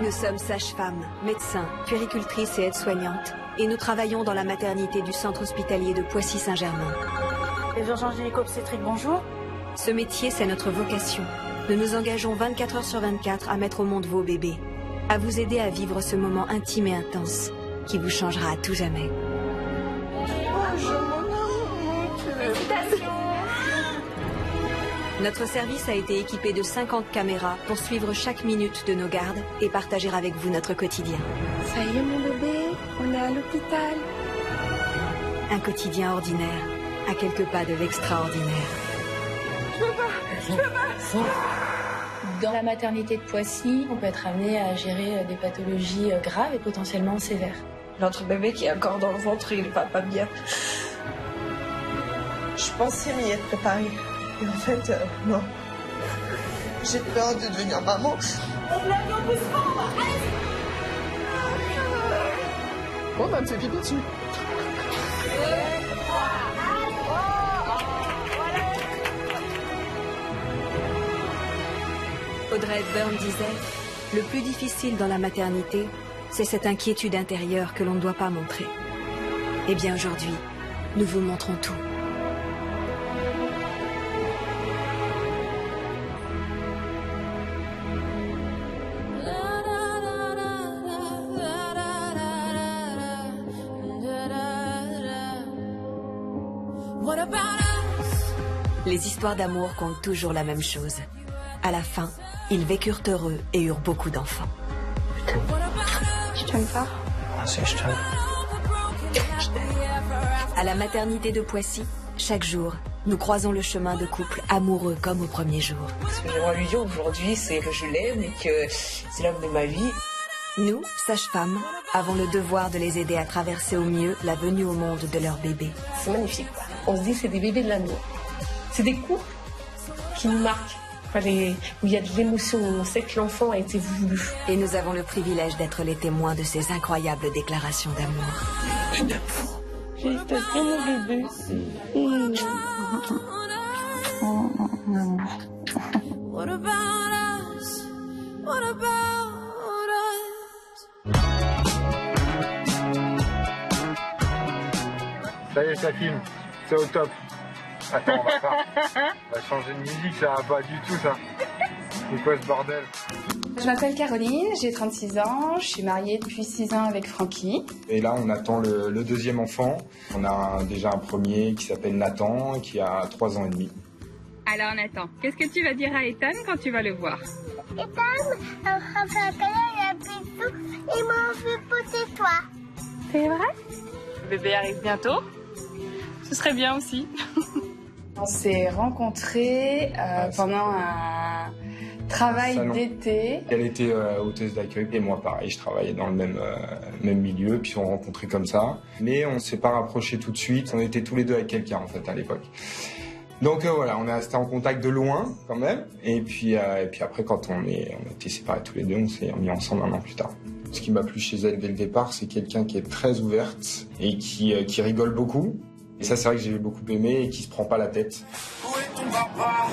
Nous sommes sages-femmes, médecins, puéricultrices et aides-soignantes, et nous travaillons dans la maternité du centre hospitalier de Poissy-Saint-Germain. Les urgences gynéco-obstétriques, bonjour. Ce métier, c'est notre vocation. Nous nous engageons 24 heures sur 24 à mettre au monde vos bébés, à vous aider à vivre ce moment intime et intense qui vous changera à tout jamais. Notre service a été équipé de 50 caméras pour suivre chaque minute de nos gardes et partager avec vous notre quotidien. Ça y est mon bébé, on est à l'hôpital. Un quotidien ordinaire, à quelques pas de l'extraordinaire. Je peux pas. Dans la maternité de Poissy, on peut être amené à gérer des pathologies graves et potentiellement sévères. Notre bébé qui est encore dans le ventre, il va pas bien. Je pensais m'y être préparée. Et en fait, non. J'ai peur de devenir maman. Oh, bah, elle me fait pipi dessus. Audrey Hepburn disait, le plus difficile dans la maternité, c'est cette inquiétude intérieure que l'on ne doit pas montrer. Eh bien aujourd'hui, nous vous montrons tout. Les histoires d'amour comptent toujours la même chose. À la fin, ils vécurent heureux et eurent beaucoup d'enfants. Je t'aime pas. Ah, si, je t'aime. À la maternité de Poissy, chaque jour, nous croisons le chemin de couples amoureux comme au premier jour. Ce que j'aimerais lui dire aujourd'hui, c'est que je l'aime et que c'est l'homme de ma vie. Nous, sages-femmes, avons le devoir de les aider à traverser au mieux la venue au monde de leur bébé. C'est magnifique, quoi. On se dit c'est des bébés de l'amour. C'est des couples qui nous marquent. Enfin, où il y a de l'émotion, où on sait que l'enfant a été voulu. Et nous avons le privilège d'être les témoins de ces incroyables déclarations d'amour. Je t'aime vraiment bébé. Ça y est, ça filme. C'est au top. Attends, on va changer de musique, ça va pas du tout, ça. C'est quoi ce bordel? Je m'appelle Caroline, j'ai 36 ans, je suis mariée depuis 6 ans avec Francky. Et là, on attend le deuxième enfant. On a déjà un premier qui s'appelle Nathan, qui a 3 ans et demi. Alors Nathan, qu'est-ce que tu vas dire à Ethan quand tu vas le voir? Ethan, on fait un câlin et un bisou et moi on veut pousser toi. C'est vrai? Le bébé arrive bientôt. Ce serait bien aussi. On s'est rencontrés pendant un travail d'été. Elle était hôtesse d'accueil et moi pareil, je travaillais dans le même milieu, puis on s'est rencontrés comme ça. Mais on ne s'est pas rapprochés tout de suite, on était tous les deux avec quelqu'un en fait à l'époque. Donc voilà, on est restés en contact de loin quand même. Et puis après quand on était séparés tous les deux, on s'est mis ensemble 1 an plus tard. Ce qui m'a plu chez elle dès le départ, c'est quelqu'un qui est très ouverte et qui rigole beaucoup. Et ça, c'est vrai que j'ai beaucoup aimé et qui se prend pas la tête. Où est ton papa?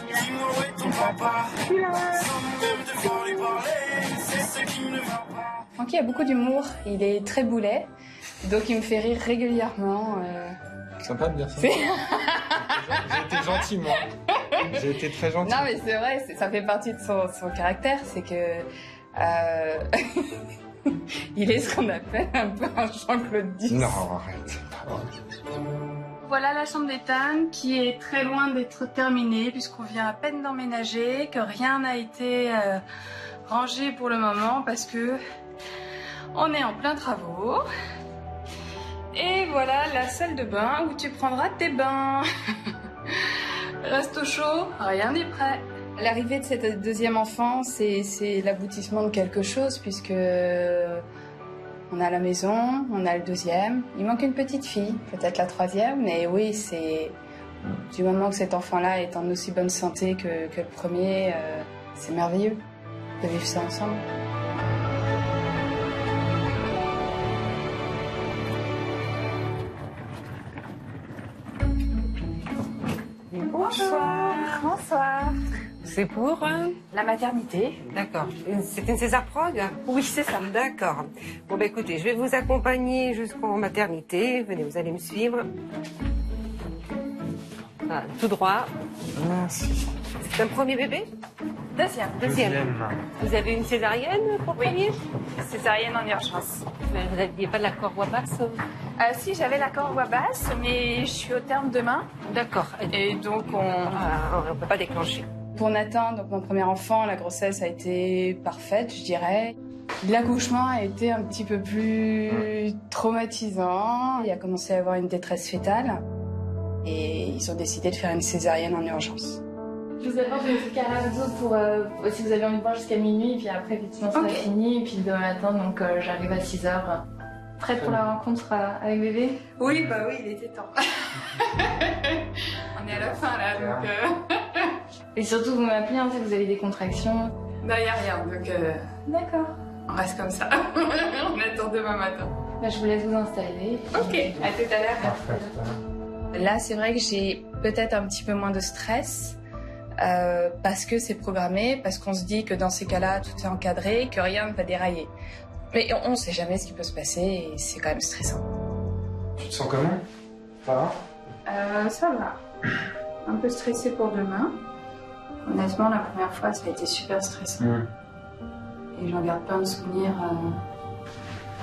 Dis-moi où est ton papa? Sans même devoir lui parler, c'est ce qui ne va pas. Francky a beaucoup d'humour, il est très boulet, donc il me fait rire régulièrement. Sympa de dire ça. J'ai été gentil, moi. J'ai été très gentil. Non, mais c'est vrai, ça fait partie de son caractère, c'est que... il est ce qu'on appelle un peu un Jean-Claude Duss. Non, arrête. Voilà la chambre d'Ethan qui est très loin d'être terminée puisqu'on vient à peine d'emménager, que rien n'a été rangé pour le moment parce que on est en plein travaux. Et voilà la salle de bain où tu prendras tes bains. Reste au chaud, rien n'est prêt. L'arrivée de cette deuxième enfant, c'est l'aboutissement de quelque chose puisque on a la maison, on a le deuxième. Il manque une petite fille, peut-être la troisième, mais oui, c'est Du moment que cet enfant-là est en aussi bonne santé que le premier, c'est merveilleux de vivre ça ensemble. Bonsoir. Bonsoir. C'est pour La maternité. D'accord. C'est une césar-prod? Oui, c'est ça. D'accord. Bon, bah écoutez, je vais vous accompagner jusqu'en maternité. Venez, vous allez me suivre. Voilà, tout droit. Merci. C'est un premier bébé? Deuxième. Vous avez une césarienne pour premier? Césarienne en urgence. Vous n'aviez pas l'accord voix basse? Si, j'avais l'accord voix basse, mais je suis au terme demain. D'accord. Et donc, on ne peut pas déclencher. Pour Nathan, donc mon premier enfant, la grossesse a été parfaite, je dirais. L'accouchement a été un petit peu plus traumatisant. Il a commencé à avoir une détresse fétale. Et ils ont décidé de faire une césarienne en urgence. Je vous apporte une petite carazo pour si vous avez envie de boire jusqu'à minuit, et puis après, effectivement, ça sera fini. Et puis demain matin, donc j'arrive à 6h. Prête pour la rencontre avec bébé? Oui, bah oui, il était temps. On est à la fin là, donc... Et surtout, vous m'appelez, hein, si vous avez des contractions. Non, il n'y a rien, donc... D'accord. On reste comme ça. On attend demain matin. Bah, je vous laisse vous installer. Ok, à tout à l'heure. Là, c'est vrai que j'ai peut-être un petit peu moins de stress. Parce que c'est programmé, parce qu'on se dit que dans ces cas-là, tout est encadré, que rien ne va dérailler. Mais on ne sait jamais ce qui peut se passer et c'est quand même stressant. Tu te sens comment? Ça va? Ça va. Un peu stressée pour demain. Honnêtement, la première fois, ça a été super stressant. Et j'en garde plein de souvenirs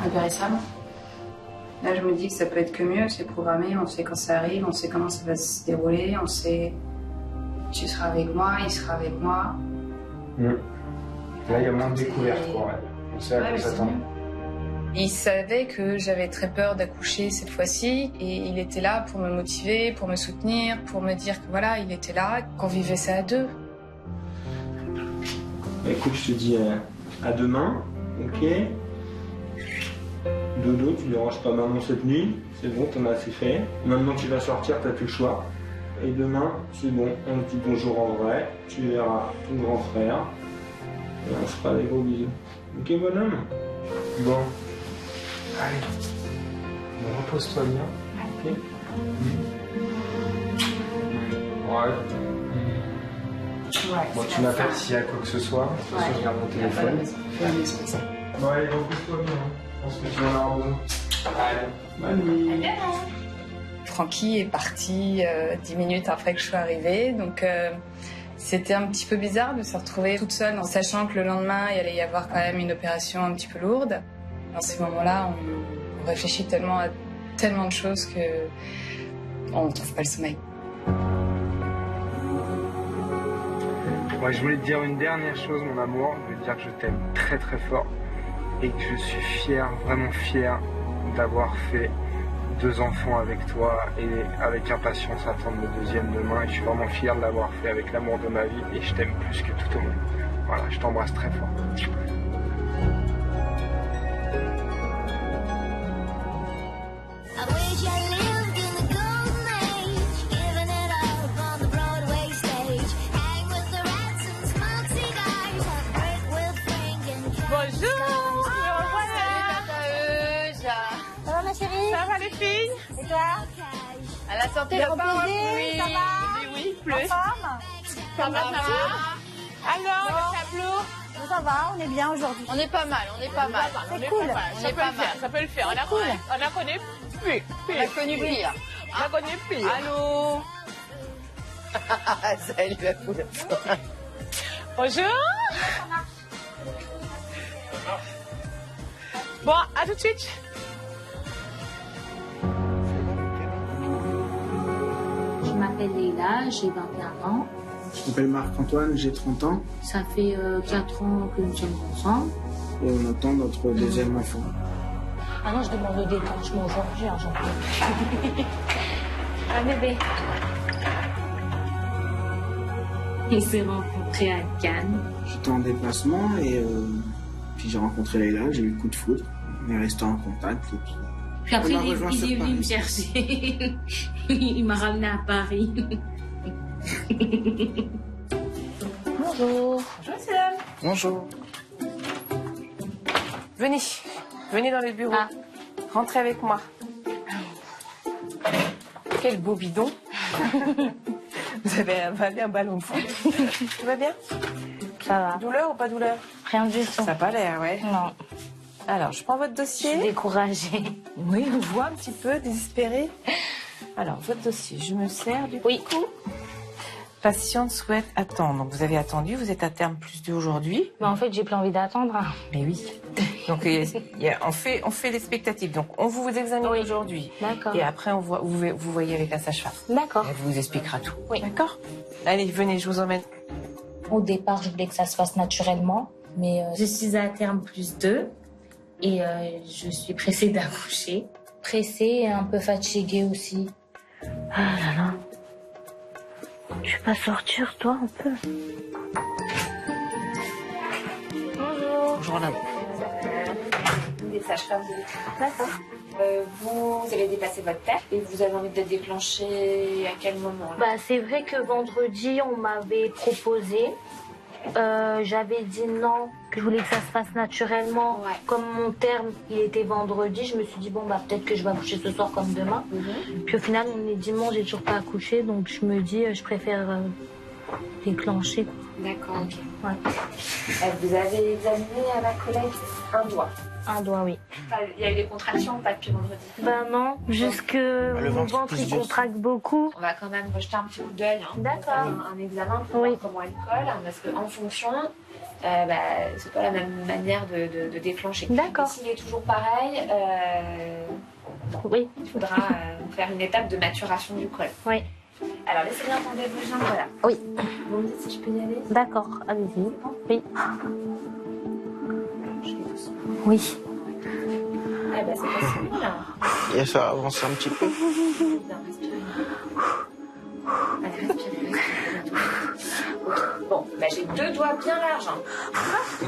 impérissables. Là, je me dis que ça peut être que mieux, c'est programmé, on sait quand ça arrive, on sait comment ça va se dérouler, on sait... Tu seras avec moi, il sera avec moi. Là, il y a moins de découvertes pour elle. On sait à quoi s'attendre. Il savait que j'avais très peur d'accoucher cette fois-ci et il était là pour me motiver, pour me soutenir, pour me dire que voilà, il était là, qu'on vivait ça à deux. Bah, écoute, je te dis à demain, ok? Dodo, tu ne déranges pas maman cette nuit, c'est bon, t'en as assez fait. Maintenant tu vas sortir, t'as plus le choix. Et demain, c'est bon, un petit bonjour en vrai, tu verras ton grand frère. Et on se fera des gros bisous. Ok, bonhomme? Bon. Allez. Bon, repose-toi bien. Ok? Ouais. Bon, tu m'appelles s'il y a quoi que ce soit. De toute façon, je garde mon téléphone. Bon, allez, repose-toi bien. Je pense que tu en as besoin. Allez, bonne nuit. Francky est parti 10 minutes après que je sois arrivée, donc c'était un petit peu bizarre de se retrouver toute seule en sachant que le lendemain il allait y avoir quand même une opération un petit peu lourde. Dans ces moments-là, on réfléchit tellement à tellement de choses que on ne trouve pas le sommeil. Ouais, je voulais te dire une dernière chose, mon amour. Je veux te dire que je t'aime très très fort et que je suis fier, vraiment fier d'avoir fait 2 enfants avec toi et avec impatience attendre le deuxième demain. Et je suis vraiment fier de l'avoir fait avec l'amour de ma vie et je t'aime plus que tout au monde. Voilà, je t'embrasse très fort. Ça va les filles? Et toi? À la santé, le parapluie. Ça va? Oui, plus. En forme? Ça va. Alors, le tableau? Ça va, on est bien aujourd'hui. On est pas mal. C'est cool. Ça peut le faire. On a connu plus. On a connu pire. Allô? Salut la poule. Bonjour. Bon, à tout de suite. Je m'appelle Leïla, j'ai 21 ans. Je m'appelle Marc-Antoine, j'ai 30 ans. Ça fait 4 ans que nous sommes ensemble. Et on attend notre deuxième enfant. Ah non, je demande le détachement aujourd'hui, j'en peux. Un bébé. Ils s'est rencontrés à Cannes. J'étais en déplacement et puis j'ai rencontré Leïla, j'ai eu le coup de foudre. On est resté en contact et puis Puis après, On a il rejoint sur est venu Paris. me chercher. Il m'a ramené à Paris. Bonjour. Bonjour, Sam. Bonjour. Venez dans le bureau. Rentrez avec moi. Quel beau bidon. Vous avez avalé un ballon de foot. Tout va bien? Ça va. Douleur ou pas douleur? Rien du tout. Ça n'a pas l'air, ouais. Non. Alors, je prends votre dossier. Je suis découragée. Oui, on voit un petit peu, désespéré. Alors, votre dossier, je me sers du coup. Patiente souhaite attendre. Donc, vous avez attendu, vous êtes à terme plus 2 aujourd'hui. Mais en fait, j'ai plus envie d'attendre. Mais oui. Donc, on fait l'expectative. Donc, on vous examine aujourd'hui. D'accord. Et après, vous voyez avec la sage-femme. D'accord. Elle vous expliquera tout. Oui. D'accord. Allez, venez, je vous emmène. Au départ, je voulais que ça se fasse naturellement. Mais je suis à terme plus 2. Et je suis pressée d'accoucher. Pressée et un peu fatiguée aussi. Ah là là. Tu peux pas sortir, toi, un peu? Bonjour. Bonjour, là. Des sages-femmes de l'équipe. D'accord. Vous avez dépassé votre terme et vous avez envie d'être déclenché à quel moment là? Bah, c'est vrai que vendredi, on m'avait proposé. J'avais dit non, que je voulais que ça se fasse naturellement. Ouais. Comme mon terme, il était vendredi, je me suis dit, bon, bah, peut-être que je vais accoucher ce soir comme demain. Puis au final, on est dimanche, j'ai toujours pas accouché, donc je me dis, je préfère déclencher. D'accord, ok. Ouais. Vous avez examiné à ma collègue un doigt. Un doigt, oui. Il y a eu des contractions ou pas depuis vendredi? Bah non, juste que mon ventre, il contracte beaucoup. On va quand même rejeter un petit coup d'œil. Hein. D'accord. Un examen pour voir comment elle colle, hein, parce qu'en fonction, c'est pas la même manière de déclencher. D'accord. S'il est toujours pareil, oui. il faudra faire une étape de maturation du col. Oui. Alors laissez bien tomber vos jambes, voilà. Oui. Vous me dites si je peux y aller? D'accord, allez-y. Oui. Oui. Ah bah c'est possible là. Et ça avance un petit peu. Bien, respirez. Allez, respirez. Bon, bah j'ai 2 doigts bien larges. Hein.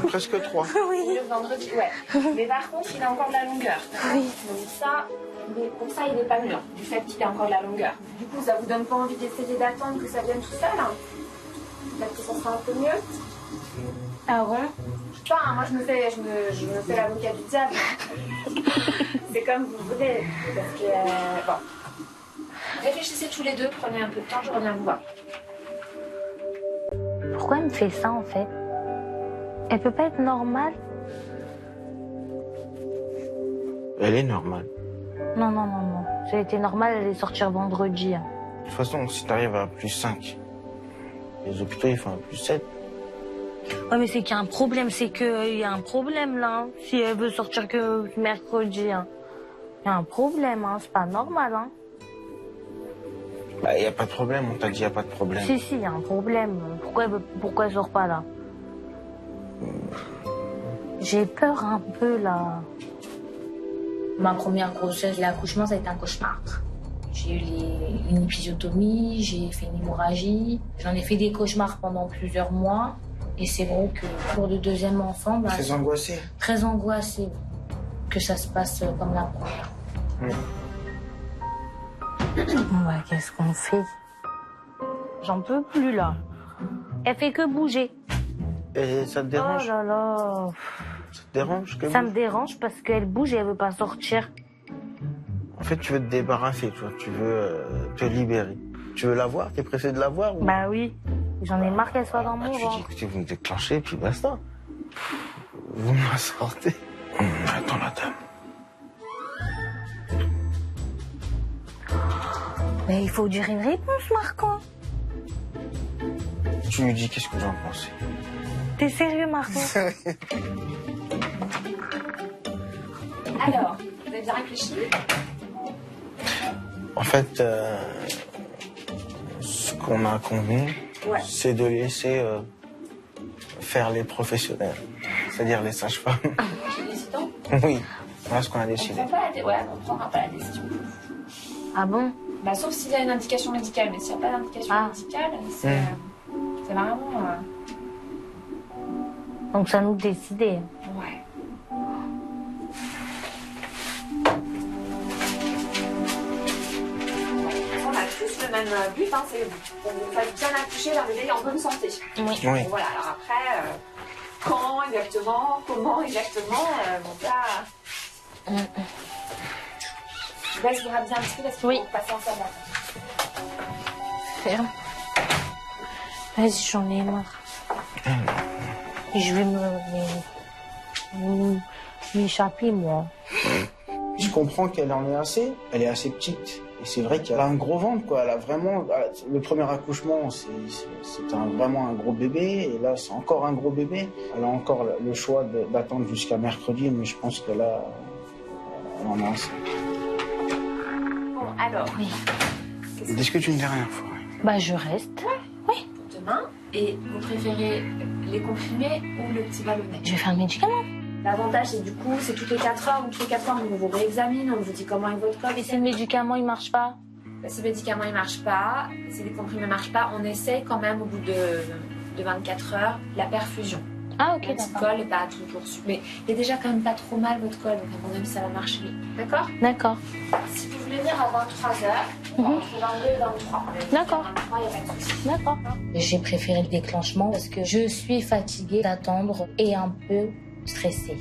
Presque 3. Oui. Le vendredi, ouais. Mais par contre, il a encore de la longueur. Oui. Donc ça, pour ça, il n'est pas mûr, du fait qu'il a encore de la longueur. Du coup, ça vous donne pas envie d'essayer d'attendre que ça vienne tout seul, hein? Peut-être que ça sera un peu mieux. Ah bon? Je sais pas, hein, moi je me fais l'avocat du diable. C'est comme vous voulez. Parce que, bon. Réfléchissez tous les deux, prenez un peu de temps, je reviens vous voir. Pourquoi elle me fait ça en fait? Elle peut pas être normale? Elle est normale. Non, non, non, non. Si elle était normale, elle allait sortir vendredi. Hein. De toute façon, si t'arrives à plus 5, les hôpitaux ils font un plus 7. Ouais, mais c'est qu'il y a un problème, c'est qu'il y a un problème là. Hein. Si elle veut sortir que mercredi, hein. Il y a un problème, hein. C'est pas normal, hein. Bah, y a pas de problème, on t'a dit y a pas de problème. Si, si, il y a un problème. Pourquoi elle sort pas là? J'ai peur un peu là. Ma première grossesse, l'accouchement, ça a été un cauchemar. J'ai eu une épisiotomie, j'ai fait une hémorragie. J'en ai fait des cauchemars pendant plusieurs mois. Et c'est vrai que pour le deuxième enfant... Bah, Très angoissée. Très angoissée. Que ça se passe comme la première. Bah, qu'est-ce qu'on fait? J'en peux plus là. Elle fait que bouger. Et ça te dérange? Oh là là. Ça te dérange qu'elle Ça bouge me dérange parce qu'elle bouge et elle veut pas sortir. En fait, tu veux te débarrasser, toi. Tu veux te libérer. Tu veux la voir? T'es pressé de la voir ou... Bah oui. J'en ai marre qu'elle soit dans mon Tu dis, ventre. écoutez, vous me déclenchez, puis basta. Vous me la sortez. Attends, la dame. Mais il faut dire une réponse, Marco. Tu lui dis qu'est-ce que j'en pense. T'es sérieux, Marco? Alors, vous avez bien réfléchi? En fait, ce qu'on a convenu, c'est de laisser faire les professionnels, c'est-à-dire les sages-femmes. J'ai décidé. Oui, voilà ce qu'on a décidé. On prendra pas la décision. Ah bon? Bah, sauf s'il y a une indication médicale, mais s'il n'y a pas d'indication médicale, c'est vraiment... Donc ça nous décider. Ouais. semaine but, hein, c'est on va bien accoucher d'un bébé en bonne santé. Oui. Donc, voilà, alors après, quand exactement, comment exactement, donc là... Je laisse vous ramener un petit peu parce qu'il faut passer en salle d'attente. Ferme. Vas-y, j'en ai marre. Je vais m'échapper, moi. Je comprends qu'elle en est assez. Elle est assez petite. Et c'est vrai qu'elle a un gros ventre, quoi. Elle a vraiment... Le premier accouchement, c'était vraiment un gros bébé. Et là, c'est encore un gros bébé. Elle a encore le choix d'attendre jusqu'à mercredi. Mais je pense que là, elle en a assez. Bon, alors... Oui. Discute une dernière fois. Bah, je reste. Oui. Pour demain. Et vous préférez les comprimés ou le petit ballonnet? Je vais faire le médicament. L'avantage, c'est du coup, c'est toutes les 4 heures ou toutes les 4 heures, on vous réexamine, on vous dit comment est votre corps. Et si le médicament, il marche pas? Si le médicament, il marche pas, si les comprimés ne marchent pas, on essaye quand même, au bout de 24 heures, la perfusion. Ah, ok, le petit d'accord. col n'est pas toujours super. Mais il est déjà quand même pas trop mal, votre col, donc à mon avis, ça va marcher. D'accord? D'accord. Si vous voulez venir à 23 heures, entre 22 et 23. D'accord. 23, il n'y a pas de souci. D'accord. J'ai préféré le déclenchement parce que je suis fatiguée d'attendre et un peu stressée.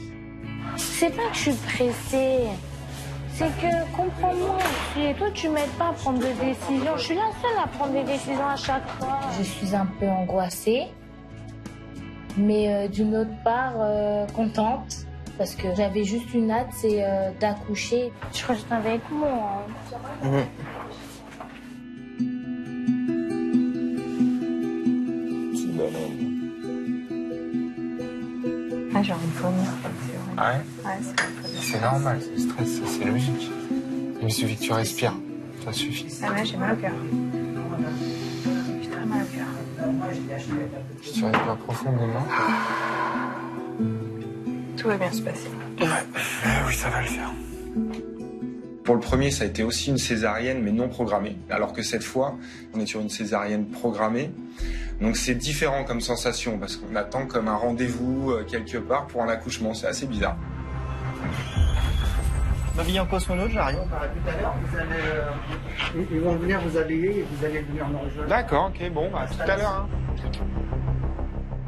C'est pas que je suis pressée, c'est que, comprends-moi aussi, toi tu m'aides pas à prendre des décisions, je suis la seule à prendre des décisions à chaque fois. Je suis un peu angoissée, mais d'une autre part contente, parce que j'avais juste une hâte, c'est d'accoucher. Je reste avec moi. Ah, j'ai envie de vomir. Ah ouais? Ouais, C'est normal, c'est le stress, c'est logique. Il suffit que tu respires, ça suffit. Ah ouais, j'ai mal au cœur. J'ai très mal au cœur. Si tu respires profondément. Tout va bien se passer. Oui, ça va le faire. Pour le premier, ça a été aussi une césarienne, mais non programmée. Alors que cette fois, on est sur une césarienne programmée. Donc c'est différent comme sensation, parce qu'on attend comme un rendez-vous quelque part pour un accouchement. C'est assez bizarre. M'habiller en cosmonaute, j'arrive. Tout à l'heure, vous allez... Ils vont venir vous habiller et vous allez venir nous rejoindre. D'accord, ok, bon, bah, tout à l'heure. Hein.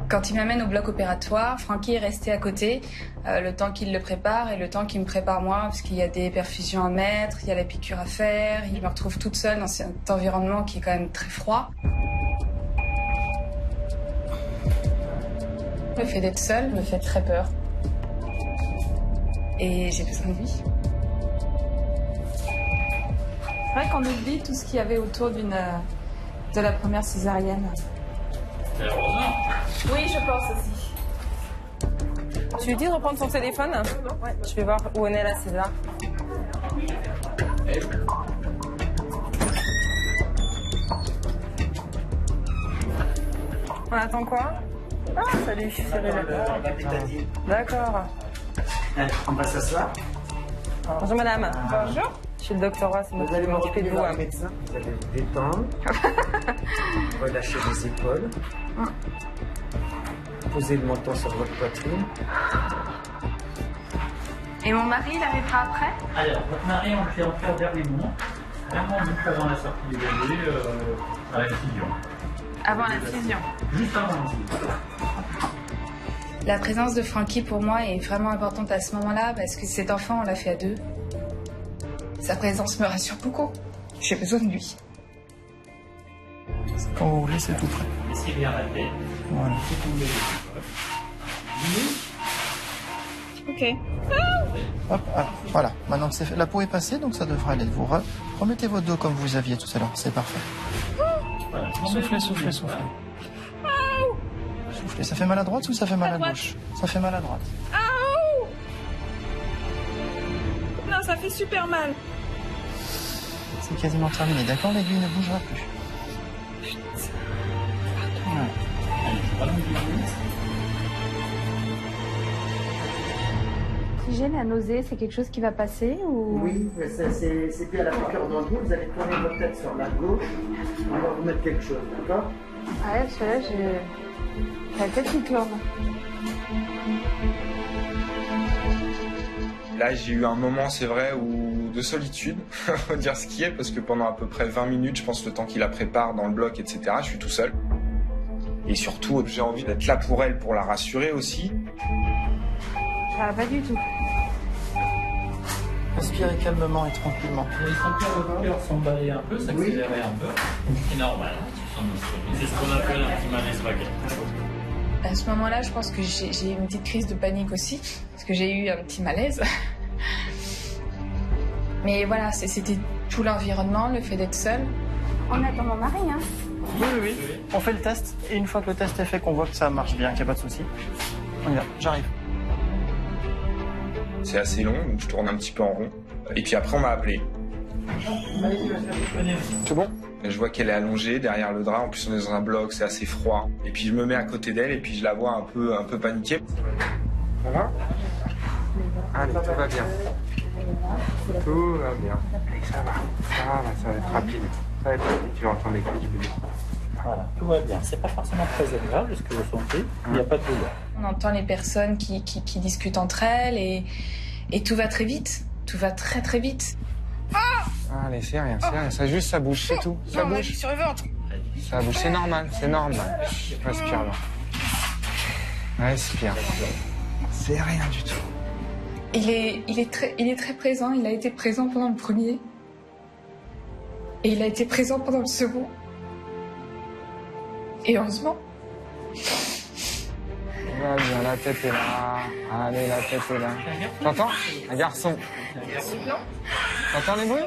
Quand il m'amène au bloc opératoire, Francky est resté à côté le temps qu'il le prépare et le temps qu'il me prépare moi, parce qu'il y a des perfusions à mettre, il y a la piqûre à faire. Il me retrouve toute seule dans cet environnement qui est quand même très froid. Le fait d'être seule me fait très peur. Et j'ai besoin de lui. C'est vrai qu'on oublie tout ce qu'il y avait autour de la première césarienne. Oui, je pense aussi. Tu lui dis de reprendre son téléphone? Ouais. Je vais voir où en est la César. On attend quoi? Ah, salut, Cyril. D'accord. On va s'asseoir. Bonjour madame. Bonjour. Je suis le docteur Roy, c'est moi Vous qui allez vais m'occuper de vous. voir le médecin, vous allez vous détendre, relâcher les épaules, poser le menton sur votre poitrine. Et mon mari, il arrivera après? Alors, votre mari, on le fait entrer au dernier moment, vraiment juste avant la sortie du bébé, à l'incision. Avant l'incision. Juste avant l'incision. La présence de Francky pour moi est vraiment importante à ce moment-là parce que cet enfant, on l'a fait à deux. Sa présence me rassure beaucoup. J'ai besoin de lui. Quand vous voulez, c'est tout prêt. Laissez bien la tête. Voilà. Ok. Hop, ah, voilà. Maintenant que c'est fait, la peau est passée, donc ça devrait aller. Vous remettez votre dos comme vous aviez tout à l'heure. C'est parfait. Voilà. Soufflez, soufflez, soufflez. Soufflez. Ça fait mal à droite ou ça fait mal à gauche? Ça fait mal à droite. Non, ça fait super mal. C'est quasiment terminé. D'accord, l'aiguille ne bougera plus. Voilà. Si j'ai la nausée, c'est quelque chose qui va passer ou... Oui, c'est dû à la piqûre dans le dos. Vous allez tourner votre tête sur la gauche. On va vous mettre quelque chose, d'accord? Ouais, parce que là, j'ai la tête qui tourne. Là, j'ai eu un moment, c'est vrai, où de solitude, faut dire ce qui est, parce que pendant à peu près 20 minutes, je pense le temps qu'il la prépare dans le bloc, etc., je suis tout seul. Et surtout, j'ai envie d'être là pour elle, pour la rassurer aussi. Ça va pas du tout. Respirez calmement et tranquillement. Ils sont le cœur s'emballer un peu, s'accélérer un peu. C'est normal. C'est ce qu'on appelle un petit malaise vagal. À ce moment-là, je pense que j'ai eu une petite crise de panique aussi, parce que j'ai eu un petit malaise. Mais voilà, c'était tout l'environnement, le fait d'être seule. On attend mon mari, hein. Oui. On fait le test. Et une fois que le test est fait, qu'on voit que ça marche bien, qu'il n'y a pas de souci, on y va. J'arrive. C'est assez long, donc je tourne un petit peu en rond. Et puis après, on m'a appelé. C'est bon? Je vois qu'elle est allongée derrière le drap. En plus, on est dans un bloc, c'est assez froid. Et puis, je me mets à côté d'elle et puis je la vois un peu paniquée. Ça va? Allez, tout va bien. Tout va bien. Allez, ça va être rapide. Ça va être rapide, tu vas entendre les cris du bébé. Voilà, tout va bien. C'est pas forcément très agréable ce que vous sentez. Il n'y a pas de douleur. On entend les personnes qui discutent entre elles et tout va très vite. Tout va très très vite. Allez, c'est rien. Ça bouge, c'est tout. Ça bouge. Sur le ventre. Ça bouge, c'est normal. Respire là. Respire. C'est rien du tout. Il est très présent. Il a été présent pendant le premier. Et il a été présent pendant le second. Et heureusement. Va bien, la tête est là. Allez, la tête est là. T'entends? Un garçon. T'entends les bruits?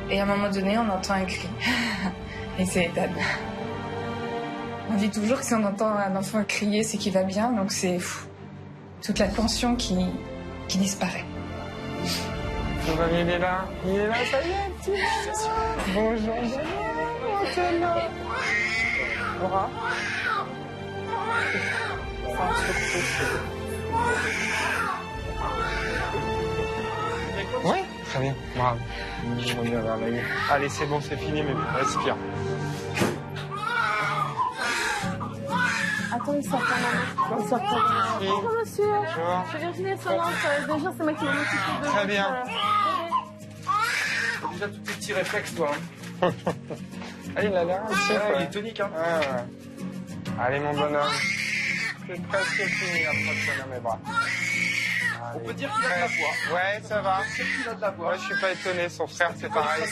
Et à un moment donné, on entend un cri. Et c'est Ethan. On dit toujours que si on entend un enfant crier, c'est qu'il va bien. Donc c'est toute la tension qui disparaît. Tout va bien, il est là, ça y est, petit. Bonjour, t'es là. Laura. Oui, très bien, bravo. Allez, c'est bon, c'est fini, mais respire. Attends, il sort quand même. Bonjour monsieur. Bonjour. Je suis Virginie Solence. Déjà, c'est moi qui m'en occupe de. Très bien. T'as déjà tous tes petits réflexes, toi. Hein. Ah, il a l'air il est tonique, hein. Ouais. Allez, mon bonhomme. C'est presque fini, approche-toi dans mes bras. Allez. On peut dire qu'il a de la voix. Ouais, ça va. Il a de la voix. Ouais, je suis pas étonné, son frère, c'est pareil.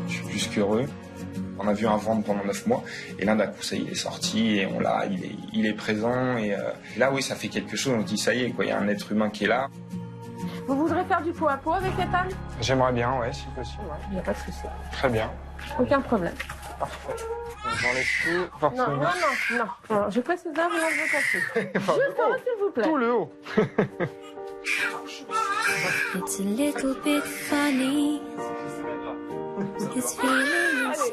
Je suis plus qu'heureux. On a vu un ventre pendant 9 mois, et là, d'un coup, ça y est, il est sorti, et on l'a, il est présent, et là, oui, ça fait quelque chose, on se dit, ça y est, quoi, il y a un être humain qui est là. Vous voudrez faire du pot à pot avec Ethan? J'aimerais bien, ouais, si possible, ouais. Il n'y a pas de souci. Très bien. Aucun problème. Parfait. J'enlève tout, forcément. Non. Je précise là, vous l'enlevez caché. Juste en haut, s'il vous plaît. Tout le haut. It's a little bit funny. This feeling inside.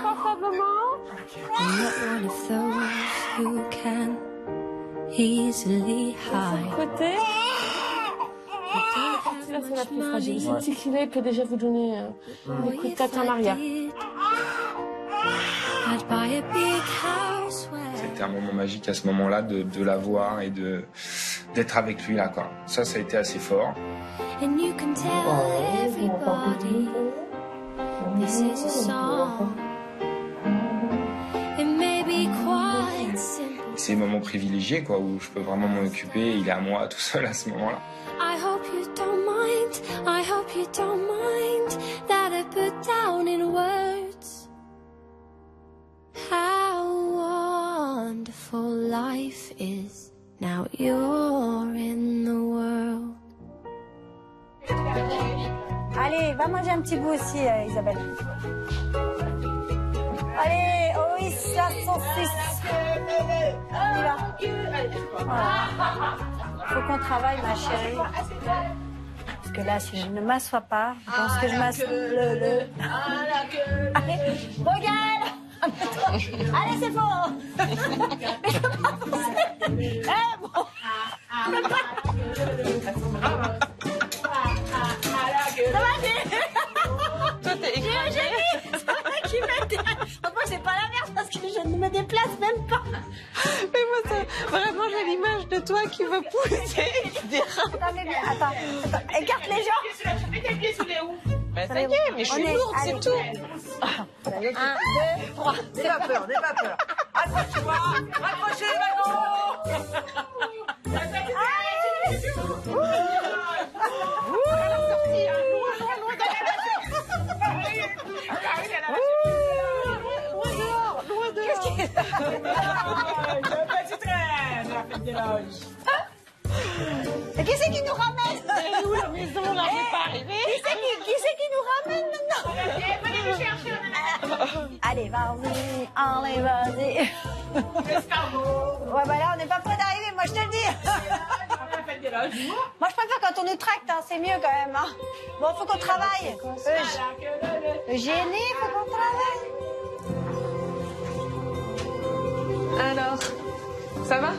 Confortablement. I'm not one of those who can easily hide. Côté. Là, c'est la plus fragile. Ce petit filet peut déjà vous donner des coups de tête en arrière. C'était un moment magique à ce moment-là de la voir et d'être avec lui là, quoi. Ça a été assez fort. And you can tell everybody this is a song. It may be quite simple. C'est un moment privilégié, quoi, où je peux vraiment m'en occuper. Il est à moi tout seul à ce moment-là. I hope you don't mind. I hope you don't mind that I put down in words how wonderful life is. Now you're in the world. Allez, va manger un petit bout aussi, Isabelle. Allez, oh oui, la saucisse. On y va. Voilà. Faut qu'on travaille, ma chérie. Parce que là, si je ne m'assois pas, je pense que je m'assois. Allez, regarde. Allez, c'est bon. Mais je peux pas pousser. Eh, bon. Ça va, toi, t'es écrasée. C'est vrai qu'il m'aide. Moi, c'est pas la merde parce que je ne me déplace même pas. Mais moi, vraiment, j'ai l'image de toi qui veut pousser. dire. Attends, écarte les jambes. Mets tes pieds sous les roues. Ben, ça y est, mais je suis lourde, c'est tout. 1, 2, 3. N'aie pas peur, n'aie pas peur. Accroche-toi, accrochez les wagons. Et qui c'est qui nous ramène? Où la maison, on n'arrive pas à arriver. Qui c'est qui nous ramène maintenant? Venez nous chercher, Allez, vas-y, allez, vas-y. Ouais, bah là, on n'est pas près d'arriver, moi je te le dis. Moi je préfère quand on nous tracte, hein, c'est mieux quand même. Hein. Bon, faut qu'on travaille. Eugénie, faut qu'on travaille. Alors, ça va?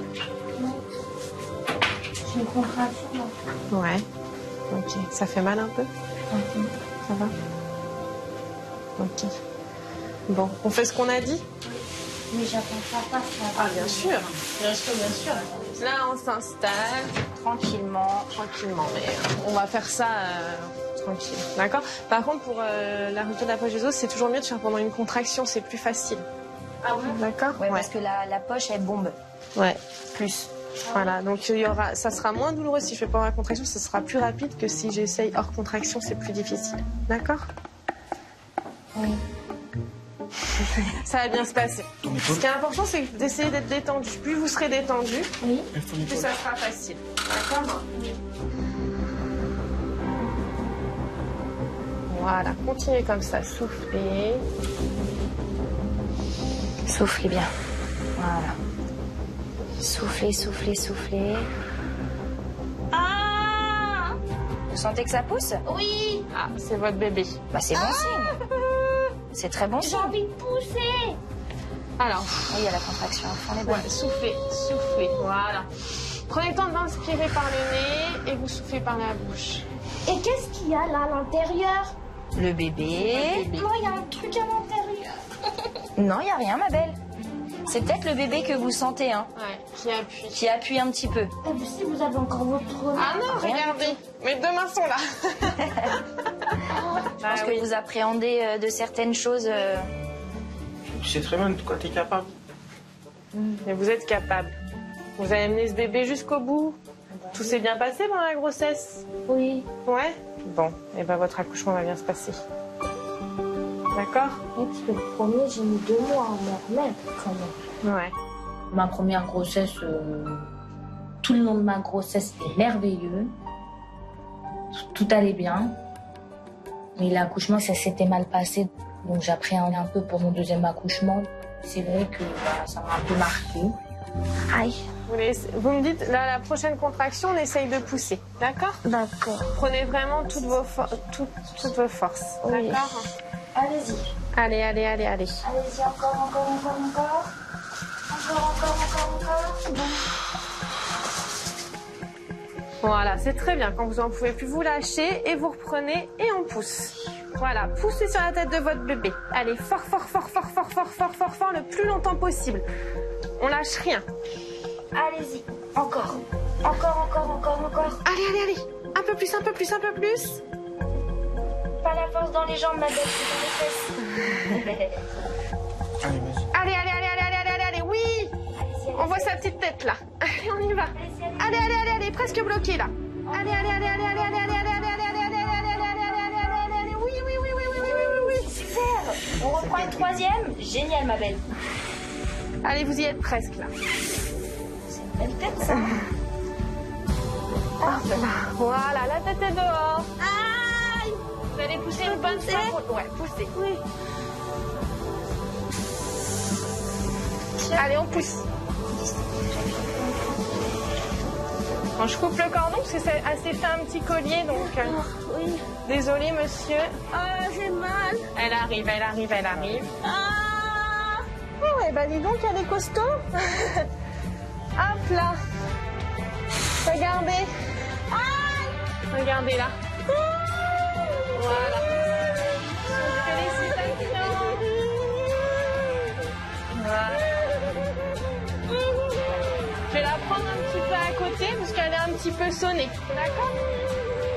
J'ai une contraction. Ouais. Ok. Ça fait mal un peu? Ça va? Ok. Bon, on fait ce qu'on a dit? Mais j'attends pas ça. Ah, bien sûr. Bien sûr, bien sûr. Là, on s'installe tranquillement, mais on va faire ça tranquille, d'accord? Par contre, pour la rupture de la poche des os, c'est toujours mieux de faire pendant une contraction, c'est plus facile. Ah oui? D'accord? Ouais, parce que la poche, elle bombe. Ouais. Plus. Voilà, donc ça sera moins douloureux si je fais pendant la contraction, ça sera plus rapide que si j'essaye hors contraction, c'est plus difficile. D'accord? Oui. Ça va bien se passer. Ce qui est important, c'est d'essayer d'être détendu. Plus vous serez détendu, plus ça sera facile. D'accord? Voilà, continuez comme ça, soufflez. Soufflez bien. Voilà. Soufflez, soufflez, soufflez. Ah! Vous sentez que ça pousse? Oui! Ah, c'est votre bébé. Bah, c'est bon signe. C'est très bon J'ai signe. envie de pousser! Alors, il y a la contraction à fond les bonnes. ouais, soufflez, soufflez. Voilà. Prenez le temps d'inspirer par le nez et vous soufflez par la bouche. Et qu'est-ce qu'il y a là à l'intérieur? Le bébé. Non, il y a un truc à l'intérieur. Non, il n'y a rien, ma belle. C'est peut-être le bébé que vous sentez, hein. Ouais, qui appuie. Qui appuie un petit peu. Et vous aussi, vous avez encore votre... Ah non, regardez. Mes deux mains sont là. Je pense que vous appréhendez de certaines choses. Tu sais très bien de quoi tu es capable. Mais vous êtes capable. Vous avez amené ce bébé jusqu'au bout. Tout s'est bien passé pendant la grossesse? Oui. Ouais? Bon, et ben votre accouchement va bien se passer. D'accord? Oui, parce que le premier, j'ai mis 2 mois à me remettre quand même. Ouais. Ma première grossesse, tout le long de ma grossesse était merveilleux. Tout allait bien. Mais l'accouchement, ça s'était mal passé. Donc j'appréhendais un peu pour mon deuxième accouchement. C'est vrai que ça m'a un peu marqué. Aïe. Vous me dites, là, la prochaine contraction, on essaye de pousser. D'accord? D'accord. Prenez vraiment toutes vos forces. Oui. D'accord? Allez-y. Allez. Allez-y, encore. Bon. Voilà, c'est très bien. Quand vous en pouvez plus, vous lâchez et vous reprenez et on pousse. Voilà, poussez sur la tête de votre bébé. Allez, fort, le plus longtemps possible. On lâche rien. Allez-y, encore. Allez. Un peu plus. Pas la force dans les jambes, ma belle, c'est dans les fesses. Allez, oui. On voit sa petite tête là. Allez, on y va. Allez, presque bloqué là. Allez. Oui. Super. On reprend une troisième. Génial, ma belle. Allez, vous y êtes presque là. C'est une belle tête, ça. Voilà, la tête est dehors. Aïe. Vous allez pousser une bonne fois. Ouais, poussez. Oui. Allez, on pousse. Bon, je coupe le cordon parce que elle s'est fait un petit collier, donc... Oui. Désolé, monsieur. Ah, j'ai mal. Elle arrive. Ah. Oh, eh ben dis donc, elle est costaud. Hop là. Regardez. Regardez là. Voilà. Félicitations. Voilà. Je vais la prendre un petit peu à côté parce qu'elle est un petit peux sonner, d'accord?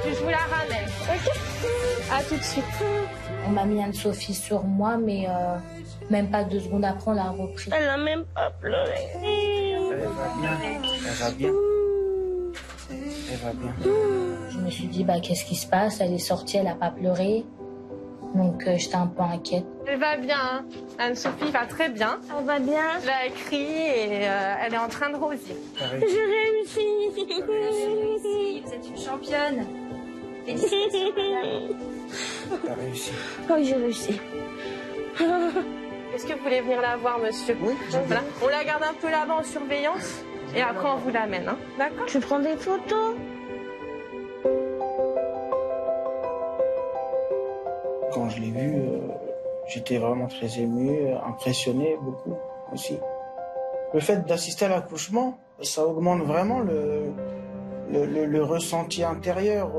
Puis je vous la ramène, ok? À tout de suite. On m'a mis Anne-Sophie sur moi, mais même pas 2 secondes après, on l'a repris. Elle a même pas pleuré. Elle va bien. Elle va bien. Elle va bien. Je me suis dit, bah, qu'est-ce qui se passe? Elle est sortie, elle a pas pleuré. Donc, j'étais un peu inquiète. Elle va bien, hein. Anne-Sophie va très bien. Elle va bien. Elle a écrit et elle est en train de rosir. J'ai réussi. Vous êtes une championne. T'as réussi. Oh, j'ai réussi. Est-ce que vous voulez venir la voir, monsieur? Oui. Voilà. On la garde un peu là-bas en surveillance et après on vous l'amène, hein. D'accord? Tu prends des photos? Quand je l'ai vue, j'étais vraiment très ému, impressionné beaucoup aussi. Le fait d'assister à l'accouchement, ça augmente vraiment le ressenti intérieur,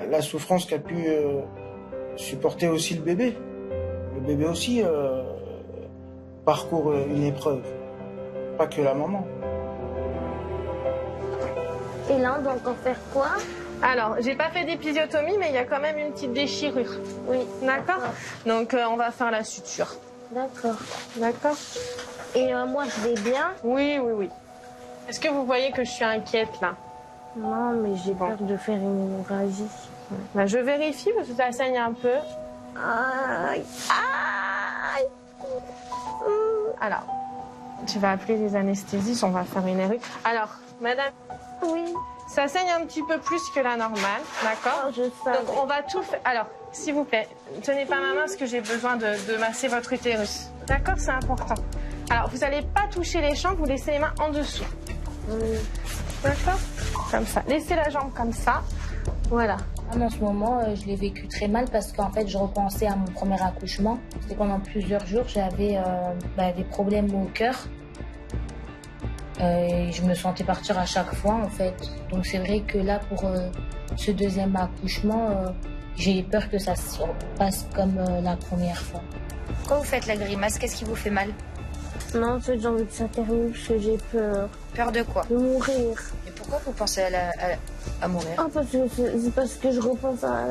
la souffrance qu'a pu supporter aussi le bébé. Le bébé aussi parcourt une épreuve, pas que la maman. Et là, on doit encore faire quoi? Alors, j'ai pas fait d'épisiotomie, mais il y a quand même une petite déchirure. Oui. D'accord? Donc, on va faire la suture. D'accord. D'accord? Et moi, je vais bien? Oui, oui, oui. Est-ce que vous voyez que je suis inquiète, là? Non, mais j'ai peur de faire une hémorragie. Bah, je vérifie parce que ça saigne un peu. Aïe. Aïe. Alors, tu vas appeler les anesthésistes, on va faire une RU. Alors, madame. Oui. Ça saigne un petit peu plus que la normale, d'accord? Oh, je sais. Donc, on va tout faire. Alors, s'il vous plaît, tenez pas ma main parce que j'ai besoin de masser votre utérus. D'accord? C'est important. Alors, vous n'allez pas toucher les jambes, vous laissez les mains en dessous. D'accord? Comme ça. Laissez la jambe comme ça. Voilà. En ce moment, je l'ai vécu très mal parce qu'en fait, je repensais à mon premier accouchement. C'était pendant plusieurs jours, j'avais des problèmes au cœur. Et je me sentais partir à chaque fois, en fait. Donc c'est vrai que là, pour ce deuxième accouchement, j'ai peur que ça se passe comme la première fois. Pourquoi vous faites la grimace? Qu'est-ce qui vous fait mal? Non, en fait, j'ai envie que ça termine parce que j'ai peur. Peur de quoi? De mourir. Et pourquoi vous pensez à mourir? Ah, c'est parce que je repense à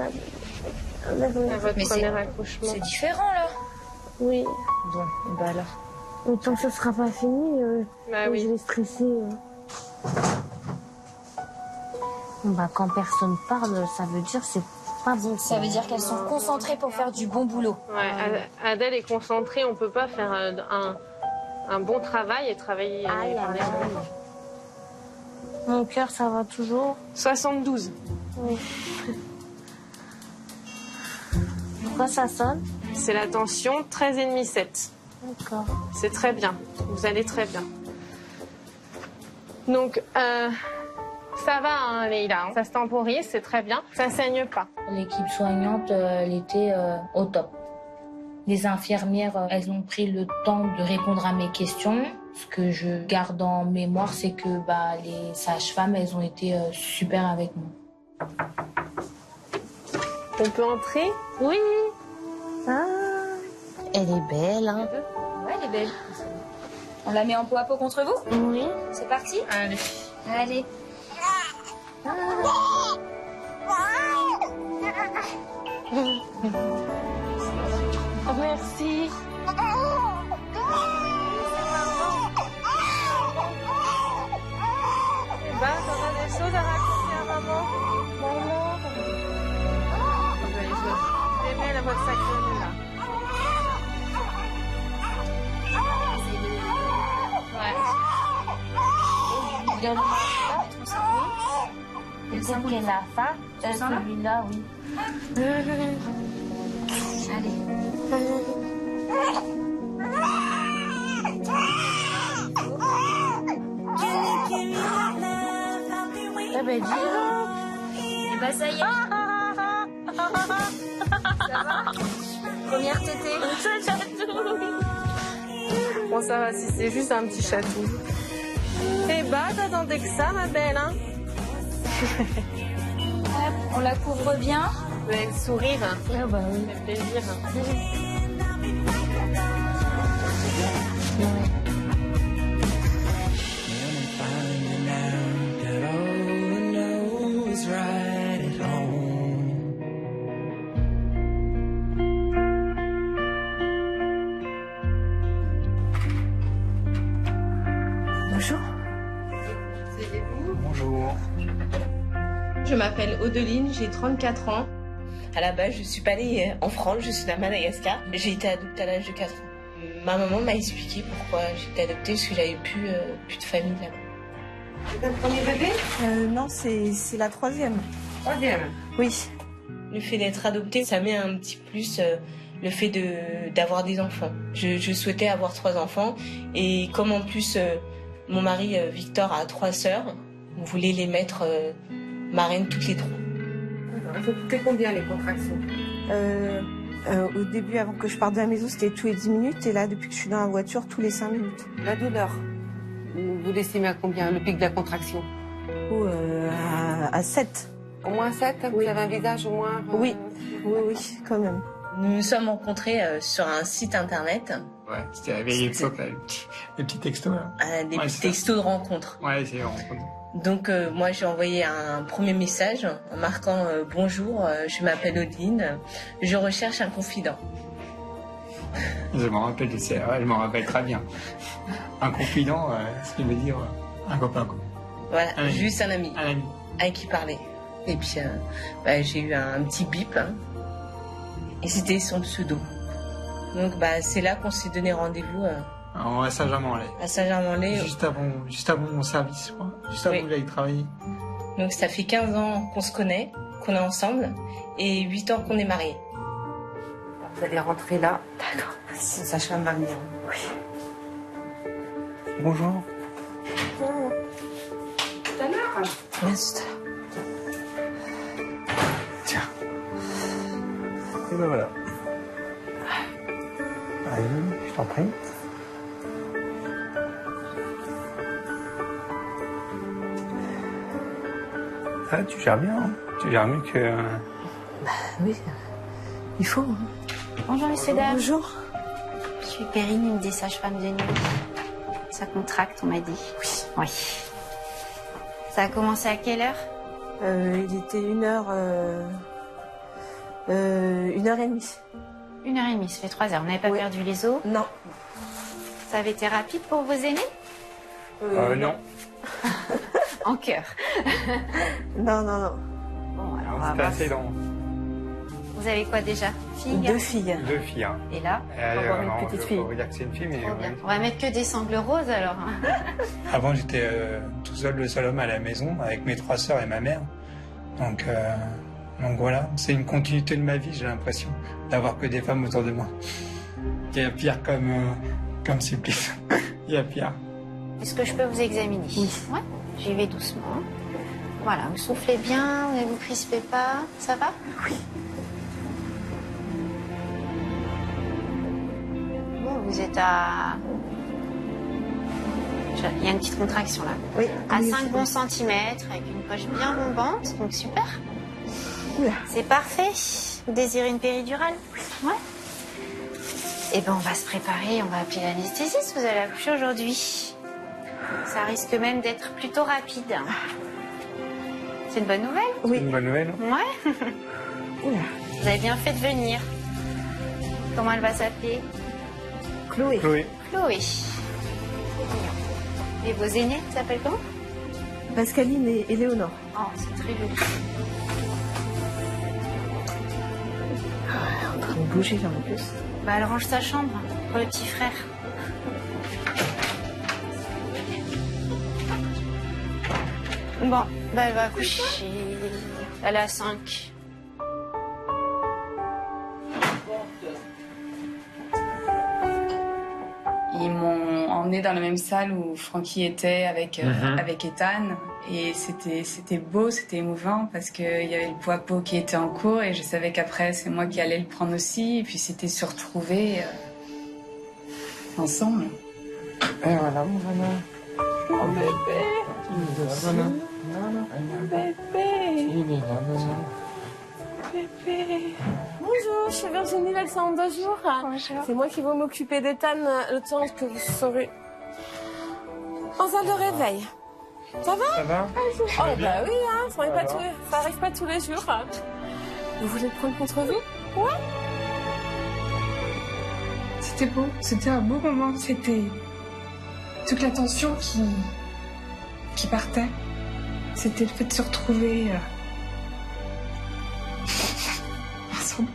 votre Mais premier accouchement. C'est différent, là. Oui. Bon, bah alors. Mais tant que ça sera pas fini, oui. je vais stresser. Quand personne parle, ça veut dire c'est pas bon. Ça veut dire qu'elles sont concentrées pour faire du bon boulot. Ouais, Adèle est concentrée, on peut pas faire un bon travail et travailler par les mains. Mon cœur, ça va toujours? 72. Oui. Pourquoi ça sonne? C'est la tension 13,5-7. D'accord. C'est très bien. Vous allez très bien. Donc, ça va, hein, Leïla. Ça se temporise, c'est très bien. Ça saigne pas. L'équipe soignante, elle était au top. Les infirmières, elles ont pris le temps de répondre à mes questions. Ce que je garde en mémoire, c'est que les sages-femmes, elles ont été super avec moi. On peut entrer? Oui. Ah, elle est belle, hein? Ouais, elle est belle. On la met en peau à peau contre vous? Oui. C'est parti? Allez. Allez. Merci. T'en as des choses à raconter à maman? Maman. C'est bien, la votre sacrée là. Le celle qui est la fin, celui-là, oui. Eh ben, dis-le. Et bah ça y est. Ça va? Première tétée. Bon, ça va, si c'est juste un petit chatou. Eh bah, t'attendais que ça, ma belle, hein? On la couvre bien. Vous avez le sourire. Ah bah oui. Ça fait plaisir. Je m'appelle Odeline, j'ai 34 ans. À la base, je suis pas née en France, je suis née à Madagascar. J'ai été adoptée à l'âge de 4 ans. Ma maman m'a expliqué pourquoi j'étais adoptée, parce que j'avais plus de famille là-bas. C'est un premier bébé? Non, c'est la 3e. 3e? Oui. Le fait d'être adoptée, ça met un petit plus le fait d'avoir des enfants. Je souhaitais avoir 3 enfants et comme en plus mon mari Victor a 3 sœurs, on voulait les mettre marraines toutes les 3. Ça coûtait combien les contractions? Au début, avant que je parte de la maison, c'était tous les 10 minutes. Et là, depuis que je suis dans la voiture, tous les 5 minutes. La douleur, vous l'estimez à combien, le pic de la contraction? À 7. Au moins 7? Vous avez un visage au moins... Oui, quand même. Nous nous sommes rencontrés sur un site internet. Ouais, c'était la vieille époque, les petits textos. Là. Des petits textos de rencontres. Ouais, c'est rencontres. Donc moi j'ai envoyé un premier message en marquant bonjour, je m'appelle Odeline, je recherche un confident. Je m'en rappelle, je m'en rappelle très bien. Un confident, ce qui veut dire un copain quoi. Voilà, juste un ami. Un ami. Avec qui parler. Et puis j'ai eu un petit bip et c'était son pseudo. Donc c'est là qu'on s'est donné rendez-vous. À Saint-Germain-en-Laye. À Saint-Germain-en-Laye. Juste avant mon service, je crois. Juste avant que j'aille travailler. Donc ça fait 15 ans qu'on se connaît, qu'on est ensemble, et 8 ans qu'on est mariés. Vous allez rentrer là. D'accord. Sage-femme va venir. Oui. Bonjour. Tout à l'heure. Merci. Tiens. Et ben voilà. Allez, je t'en prie. Ah, tu gères bien, hein. Tu gères mieux que... Oui, il faut. Hein. Bonjour, messieurs, dames. Bonjour. Je suis Perrine, une des sages-femmes de nuit. Ça contracte, on m'a dit. Oui. Ça a commencé à quelle heure? Il était 1h... 1h30. 1h30, ça fait 3 heures. Vous n'avez pas perdu les os? Non. Ça avait été rapide pour vos aînés? Non. En cœur. Non. Bon, alors c'était assez long. Vous avez quoi déjà? Filles? 2 filles. 2 filles. Hein. Et là? On va avoir une petite fille. On va dire que c'est une fille, mais... On va mettre que des sangles roses alors. Avant, j'étais tout seul, le seul homme à la maison, avec mes 3 sœurs et ma mère. Donc voilà, c'est une continuité de ma vie, j'ai l'impression, d'avoir que des femmes autour de moi. Il y a pire comme supplice. Il y a pire. Est-ce que je peux vous examiner? Oui. Ouais, j'y vais doucement. Voilà, vous soufflez bien, vous ne vous crispez pas, ça va? Oui. Bon, vous êtes à... Il y a une petite contraction là. Oui. À 5 bons centimètres, avec une poche bien bombante, donc super. C'est parfait. Vous désirez une péridurale? Oui. Ouais. Eh ben, on va se préparer, on va appeler l'anesthésiste. Vous allez accoucher aujourd'hui. Ça risque même d'être plutôt rapide. C'est une bonne nouvelle? Oui. Une bonne nouvelle? Ouais. Vous avez bien fait de venir. Comment elle va s'appeler? Chloé. Chloé. Chloé. Et vos aînés s'appellent comment? Pascaline et Léonore. Oh, c'est très joli. En train de bouger là en plus. Bah, elle range sa chambre pour le petit frère. Bon, bah, elle va accoucher. Elle est à 5. Ils m'ont emmenée dans la même salle où Francky était avec Ethan. Et c'était beau, c'était émouvant parce qu'il y avait le poids-peau qui était en cours et je savais qu'après c'est moi qui allais le prendre aussi. Et puis c'était se retrouver ensemble. Et voilà mon maman. Oh bébé. Bébé. Bonjour, je suis Virginie Alexandre Bonjour. Bonjour. C'est moi qui vais m'occuper d'Ethan le temps que vous serez en salle de réveil. Ça va? Ça va? Oh bah oui, hein, ça arrive pas tous les jours. Vous voulez le prendre contre vous? Ouais. C'était beau, c'était un beau moment, c'était toute la tension qui partait. C'était le fait de se retrouver fou.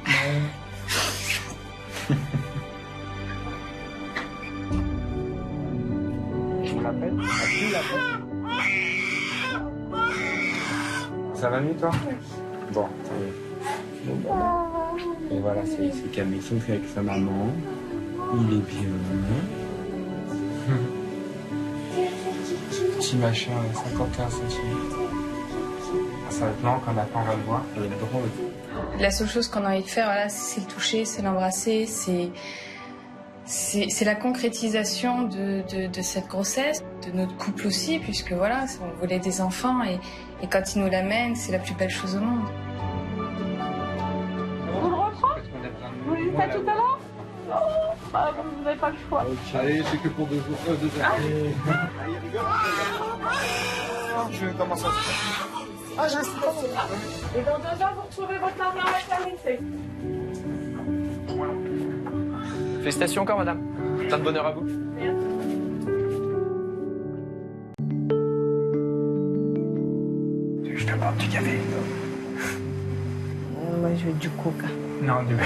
On l'appelle? Qui l'appelle? Ça va mieux toi? Bon, ça y est. Bon, bah. Et voilà, c'est calmé. Il s'est avec sa maman. Il est bien. Petit machin, 51 cm. Ça va être marrant quand après on va le voir, ça va être drôle. La seule chose qu'on a envie de faire, voilà, c'est le toucher, c'est l'embrasser, c'est la concrétisation de cette grossesse, de notre couple aussi, puisque voilà, on voulait des enfants et quand ils nous l'amènent, c'est la plus belle chose au monde. Vous le reprend? Vous l'avez fait tout à l'heure? Non, bah, vous n'avez pas le choix. Allez, c'est que pour 2 jours. 2 heures. Je commence à se faire. Ah, je reste pas. Et dans 2 heures, vous retrouvez votre arme à la maternité. Félicitations encore, madame. Plein de bonheur à vous. Je te parle du café. Moi, je veux du coca. Non, du...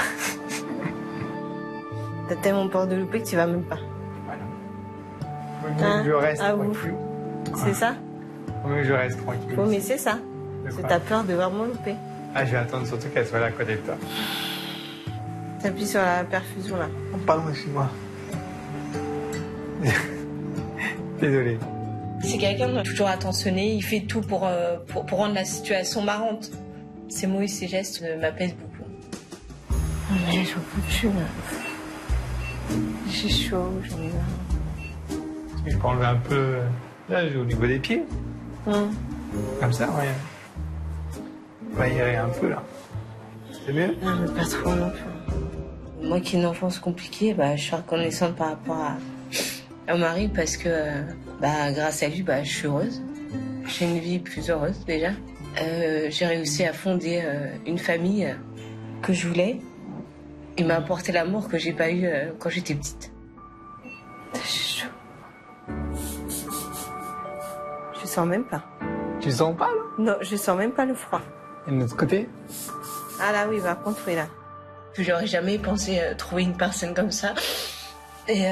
T'as tellement peur de louper que tu vas même pas. Hein? Je reste à vous. tranquille. C'est ça? Oui, je reste tranquille. Oh, mais c'est ça. C'est ta peur de vraiment louper. Ah, je vais attendre surtout qu'elle soit là à côté de toi. T'appuies sur la perfusion là. Pas loin de chez moi. Désolé. C'est quelqu'un de toujours attentionné, il fait tout pour rendre la situation marrante. Ses mots et ses gestes m'apaisent beaucoup. Mais j'en peux plus là. J'ai chaud, j'en ai marre. Je peux enlever un peu. Là, au niveau des pieds. Comme ça, ouais. On va y aller un peu là. C'est mieux? Non, mais pas trop non plus. Moi qui ai une enfance compliquée, je suis reconnaissante par rapport à mon mari parce que grâce à lui, je suis heureuse. J'ai une vie plus heureuse déjà. J'ai réussi à fonder une famille que je voulais. Il m'a apporté l'amour que j'ai pas eu quand j'étais petite. J'ai chaud. Je sens même pas. Tu sens pas là? Non, je sens même pas le froid. Et de notre côté? Ah là oui, par contre, oui là. J'aurais jamais pensé trouver une personne comme ça et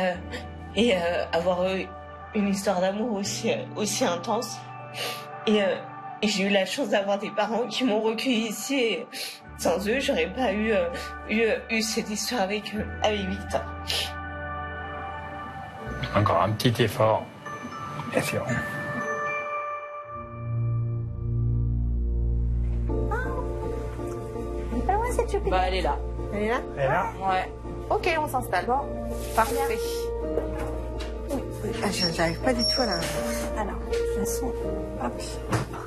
avoir une histoire d'amour aussi intense. Et j'ai eu la chance d'avoir des parents qui m'ont recueilli ici et sans eux, j'aurais pas eu cette histoire avec Victor. Encore un petit effort. Bien sûr. Elle est là. Elle est là? Elle est là? Ouais. Ok, on s'installe. Bon, parfait. Ah, j'arrive pas du tout là. Alors, de toute façon, hop.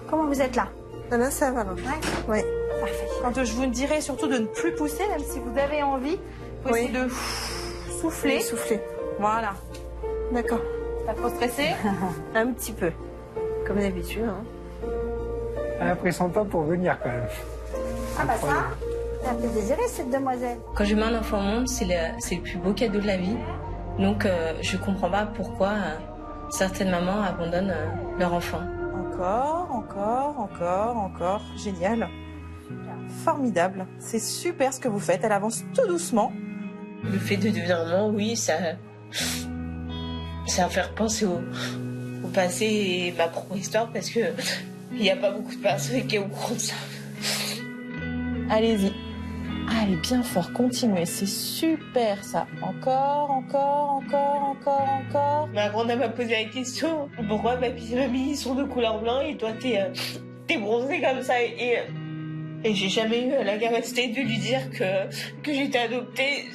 Comment vous êtes là? Ah là, ça va là. Ouais. Parfait. Quand je vous dirais surtout de ne plus pousser, même si vous avez envie, faut essayer de souffler. Oui, souffler. Voilà. D'accord. Pas trop stressé? Un petit peu. Comme d'habitude. Hein. Elle a pris son temps pour venir quand même. Ah bah ça, c'est un peu désiré cette demoiselle. Quand je mets un enfant au monde, c'est le plus beau cadeau de la vie. Donc je comprends pas pourquoi certaines mamans abandonnent leur enfant. Encore. Génial. Formidable. C'est super ce que vous faites. Elle avance tout doucement. Le fait de devenir maman, oui, ça va faire penser au passé et ma propre histoire parce que il n'y a pas beaucoup de personnes qui sont au courant de ça. Allez-y. Allez, bien fort, continuez. C'est super ça. Encore. Ma grand-mère m'a posé la question pourquoi papy et mamie sont de couleur blanc et toi t'es bronzé comme ça et j'ai jamais eu la capacité de lui dire que j'étais adoptée.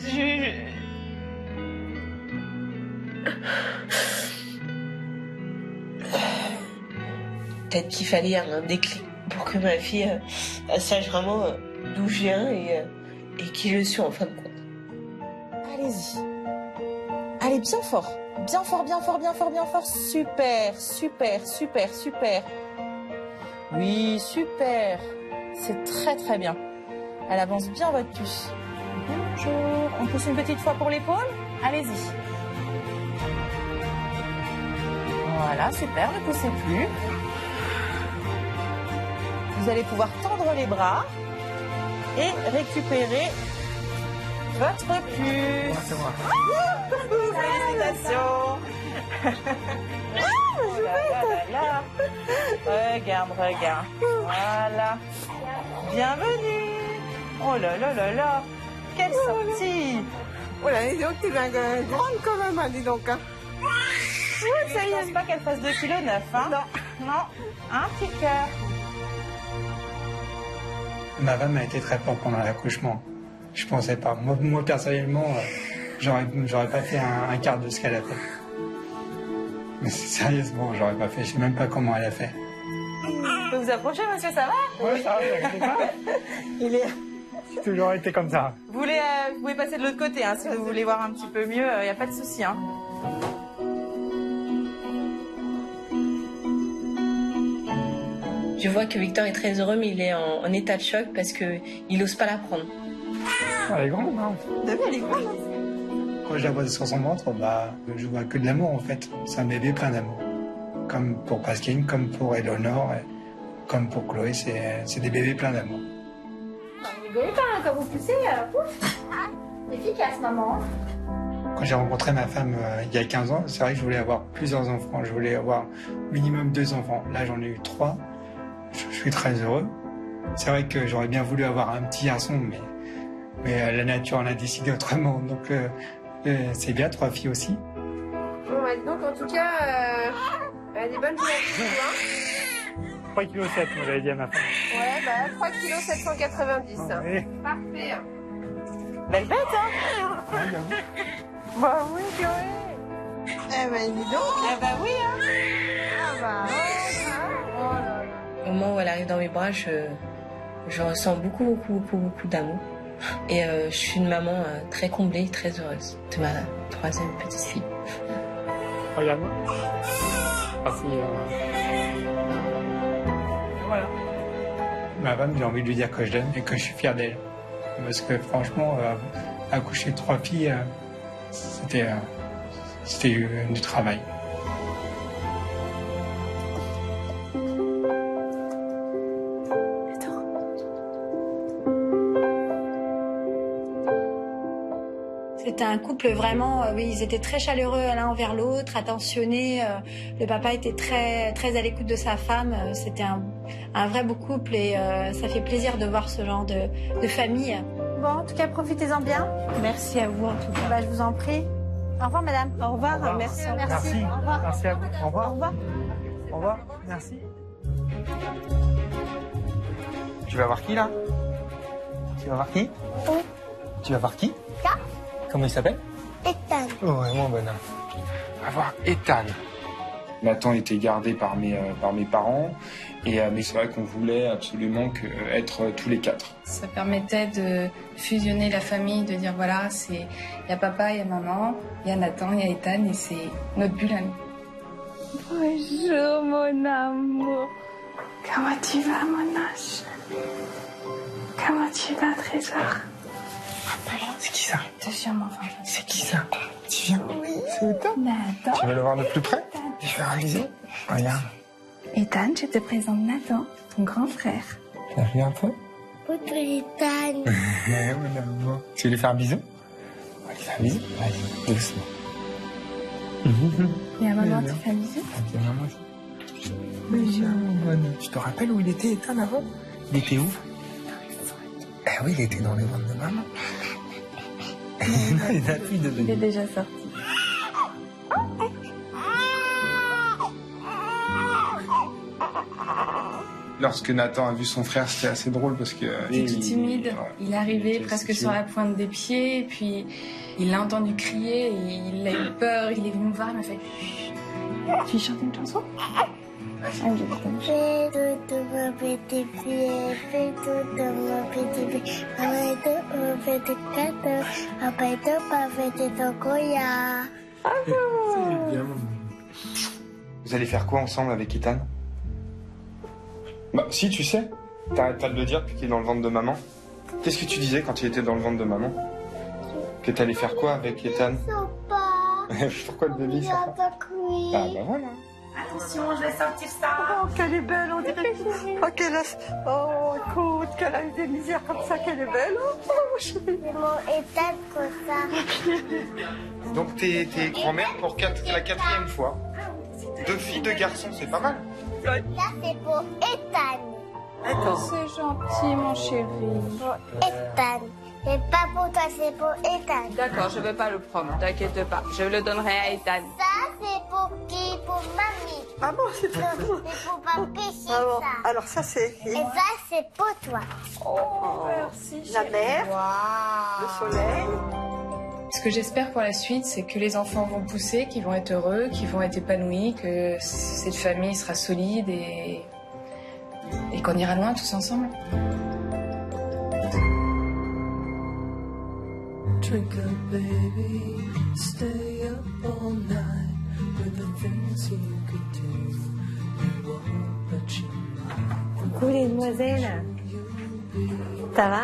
Peut-être qu'il fallait un déclic pour que ma fille sache vraiment d'où je viens et qui je suis en fin de compte. Allez-y. Allez, bien fort. Bien fort. Super. Oui, super. C'est très bien. Elle avance bien votre puce. Bonjour. On pousse une petite fois pour l'épaule. Allez-y. Voilà, super. Ne poussez plus. Vous allez pouvoir tendre les bras. et récupérer votre puce. C'est moi. Félicitations. Oh là là. Regarde. Voilà. Bienvenue. Oh là là là là. Quelle sortie. Oh là, dis donc, t'es bien grande quand même, hein, dis donc. Hein. Ça y est, je pense pas qu'elle fasse 2,9 kg, hein. Non. Un petit cœur. Ma femme a été très forte pendant l'accouchement. Je pensais pas. Moi personnellement, j'aurais pas fait un quart de ce qu'elle a fait. Mais sérieusement, j'aurais pas fait. Je sais même pas comment elle a fait. Je peux vous approcher, monsieur, ça va? Ouais, ça va, Il est... J'ai toujours été comme ça. Vous pouvez passer de l'autre côté, hein, si vous voulez voir un petit peu mieux, il n'y a pas de souci. Hein. Je vois que Victor est très heureux, mais il est en état de choc parce qu'il n'ose pas la prendre. Elle est grande, hein. Elle est grande. Quand je la vois sur son ventre, je vois que de l'amour en fait. C'est un bébé plein d'amour. Comme pour Pascaline, comme pour Eleonore, comme pour Chloé, c'est des bébés pleins d'amour. Ne rigolez pas, hein, quand vous poussez, pouf. C'est efficace, maman. Quand j'ai rencontré ma femme il y a 15 ans, c'est vrai que je voulais avoir plusieurs enfants. Je voulais avoir minimum 2 enfants. Là, j'en ai eu 3. Je suis très heureux. C'est vrai que j'aurais bien voulu avoir un petit garçon, mais la nature en a décidé autrement. Donc, c'est bien, 3 filles aussi. Bon, donc en tout cas, des bonnes journées. 3,7 kg, vous avez dit à ma femme. Ouais, 3 kg 790. Oui. Parfait. Belle bête, hein? Bah oui, Chloé. Eh ben, dis donc. Eh ben oui, hein. Ah bah. Au moment où elle arrive dans mes bras, je ressens beaucoup d'amour. Et je suis une maman très comblée, très heureuse de ma 3e petite fille. Regarde-moi. Merci. Voilà. Ma femme, j'ai envie de lui dire que je l'aime et que je suis fier d'elle. Parce que franchement, accoucher de 3 filles, c'était du travail. C'était un couple vraiment, oui, ils étaient très chaleureux l'un envers l'autre, attentionnés. Le papa était très à l'écoute de sa femme. C'était un vrai beau couple et ça fait plaisir de voir ce genre de famille. Bon, en tout cas, profitez-en bien. Merci à vous, en tout cas. Bah, je vous en prie. Au revoir, madame. Au revoir. Merci. Merci. Au revoir. Merci à vous. Au revoir. Au revoir. Au revoir. Merci. Tu vas voir qui là? Tu vas voir qui? Oui. Tu vas voir qui? Ça. Comment il s'appelle? Ethan. Oh, vraiment bonhomme. On va voir Ethan. Nathan était gardé par mes parents, mais c'est vrai qu'on voulait absolument être tous les 4. Ça permettait de fusionner la famille, de dire voilà, il y a papa, il y a maman, il y a Nathan, il y a Ethan, et c'est notre bulle à nous. Bonjour mon amour. Comment tu vas mon ange? Comment tu vas trésor? C'est qui ça? Deuxième enfant. C'est qui ça? Tu viens? Oui. C'est Ethan? Nathan. Tu veux le voir de plus près? Je vais faire un bisou. Regarde. Ethan, je te présente Nathan, ton grand frère. Viens, regarde un peu. Autre Ethan. Mon amour. Tu veux lui faire un bisou? On va lui faire un bisou. Vas-y, doucement. Et à maman, tu fais un bisou? Viens, maman. Bonjour. Tu te rappelles où il était, Ethan, avant? Il était où? Eh oui, il était dans les ventres de maman. Non, il n'a plus de bébé. Il est déjà sorti. Lorsque Nathan a vu son frère, c'était assez drôle parce que... Il était tout timide. Il est arrivé presque sur la pointe des pieds, et puis il a entendu crier, et il a eu peur, il est venu me voir, il m'a fait... Tu veux chanter une chanson? Fais tout mon petit pied, fais tout mon petit pied. Après tout, on fait des cadeaux. Après tout, on fait des tokoya. C'est bien. Vous allez faire quoi ensemble avec Ethan? Bah, si, tu sais. T'arrêtes pas de le dire depuis qu'il est dans le ventre de maman. Qu'est-ce que tu disais quand il était dans le ventre de maman? Que t'allais faire quoi avec Ethan? Pas. Pourquoi le bébé Il sort a pas? pas crié. Ah bah voilà. Attention, je vais sortir ça. Oh, qu'elle est belle, on dirait. Oh, écoute, qu'elle a eu des misères comme ça, qu'elle est belle. Oh, chérie. C'est mon état comme ça. Donc t'es grand-mère pour la 4e fois. 2 filles, 2 garçons, c'est pas mal. Là, c'est pour Ethan. C'est gentil, mon chéri. Pour Ethan. C'est pas pour toi, c'est pour Ethan. D'accord, je vais pas le prendre, t'inquiète pas. Je le donnerai à Ethan. Ça, c'est pour qui? Pour mamie. Ah bon, c'est très bon. C'est pour papy, c'est Ah bon. ça. Alors ça, c'est... Et ça, c'est pour toi. Oh, merci. La mer, le soleil. Ce que j'espère pour la suite, c'est que les enfants vont pousser, qu'ils vont être heureux, qu'ils vont être épanouis, que cette famille sera solide et qu'on ira loin tous ensemble. Drink up, baby, stay up all night with the things you could do. You won't let you mind. Coucou les demoiselles. Ça va?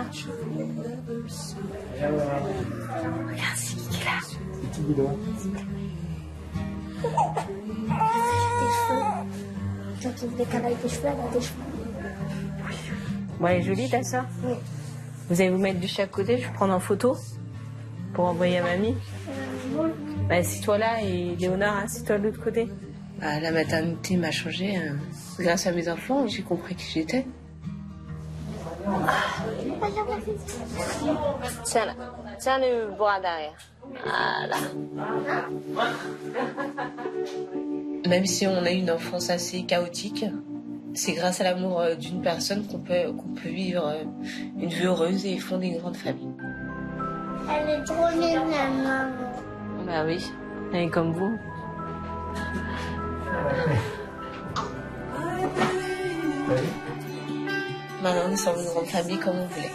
Regarde, c'est qui est là. C'est qui là? Tes cheveux. Toi qui voulais qu'elle aille tes cheveux, elle a tes cheveux. Bon, elle est jolie ta soeur? Oui. Vous allez vous mettre de chaque côté, je vais prendre en photo pour envoyer à mamie. Bah, assis-toi là et Léonard, assis-toi de l'autre côté. Bah, la maternité m'a changé. Grâce à mes enfants, j'ai compris qui j'étais. Tiens là, tiens le bras derrière. Voilà. Même si on a eu une enfance assez chaotique, c'est grâce à l'amour d'une personne qu'on peut vivre une vie heureuse et fonder une grande famille. Elle est trop mignonne, maman. Bah oui, elle est comme vous. Maintenant, nous sommes une grande famille comme on voulait.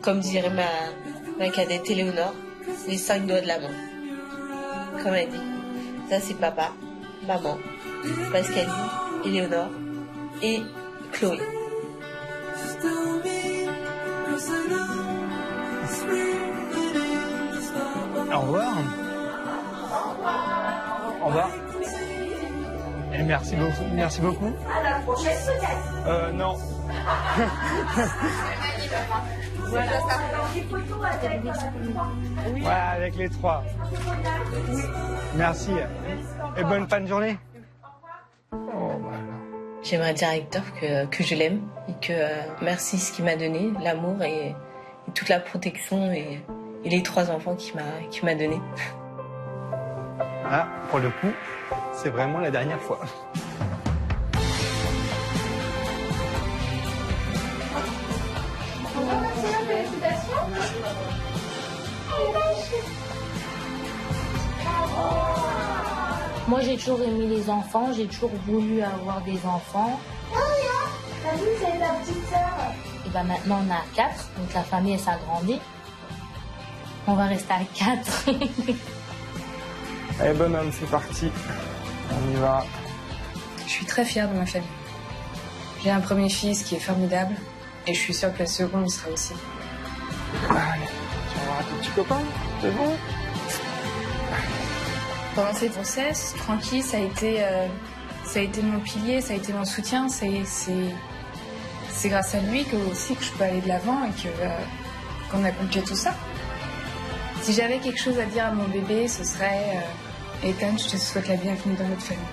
Comme dirait ma cadette Éléonore, les 5 doigts de la main. Comme elle dit, ça c'est papa, maman, Pascaline, Éléonore et Chloé. Au revoir. Au revoir. Et merci beaucoup. Merci beaucoup. À la prochaine peut-être. Non. Voilà, avec les 3. Merci. Et bonne fin de journée. J'aimerais dire à Hector que je l'aime et que merci ce qu'il m'a donné, l'amour et toute la protection et les 3 enfants qu'il m'a donné. Ah, pour le coup, c'est vraiment la dernière fois. Moi, j'ai toujours aimé les enfants, j'ai toujours voulu avoir des enfants. T'as vu, c'est la petite sœur. Et ben maintenant, on a 4, donc la famille, elle s'agrandit. On va rester à 4. Allez, bonhomme, c'est parti. On y va. Je suis très fière de ma famille. J'ai un premier fils qui est formidable et je suis sûre que le second le sera aussi. Allez, tu vas voir tes petits copains, c'est bon? Pendant cette grossesse, tranquille, ça a été mon pilier, ça a été mon soutien. C'est grâce à lui aussi que je peux aller de l'avant et qu'on accomplit tout ça. Si j'avais quelque chose à dire à mon bébé, ce serait Ethan, je te souhaite la bienvenue dans notre famille.